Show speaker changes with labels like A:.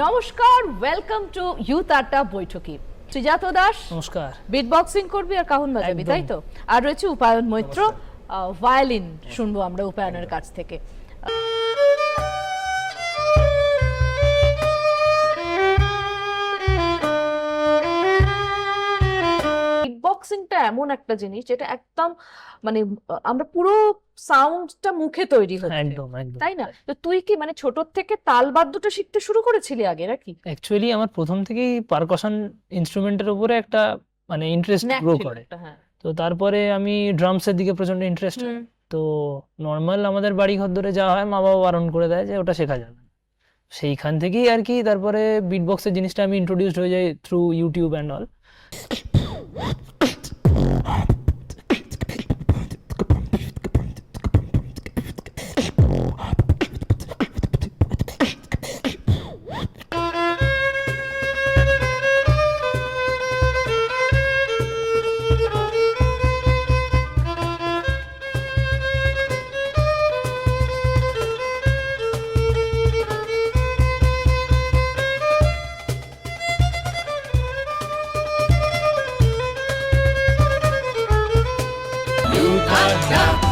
A: নমস্কার, welcome to youth আড্ডা বৈঠকি। সুজাত দাস
B: নমস্কার।
A: বিট বক্সিং করবি আর কাহুন বাজাবি, তাই তো? আর রয়েছে উপায়ন মৈত্র, ভায়োলিন শুনবো আমরা উপায়নের কাছ থেকে। বক্সিংটা এমন একটা জিনিস যেটা একদম মানে আমরা পুরো সাউন্ডটা মুখে তৈরি হচ্ছে,
B: একদম একদম
A: তাই না? তো তুই কি মানে ছোট থেকে তালবাদ্যটা শিখতে শুরু করেছিলি আগে নাকি?
B: অ্যাকচুয়ালি আমার প্রথম থেকেই পারকাশন ইনস্ট্রুমেন্টের উপরে একটা মানে ইন্টারেস্ট
A: ন্যাক
B: গ্রো
A: ছিল
B: করে।
A: একটা, হ্যাঁ।
B: তো তারপরে আমি ড্রামসের দিকে প্রচন্ড ইন্টারেস্ট। তো নর্মাল আমাদের বাড়ি ঘর ধরে যাওয়া হয়, মা বাবা বারণ করে দেয় যে ওটা শেখা যাবে না। সেইখান থেকেই আর কি তারপরে বিট বক্সের জিনিসটা আমি ইন্ট্রোডিউসড হয়ে যাই through YouTube and all.
C: Youth Adda.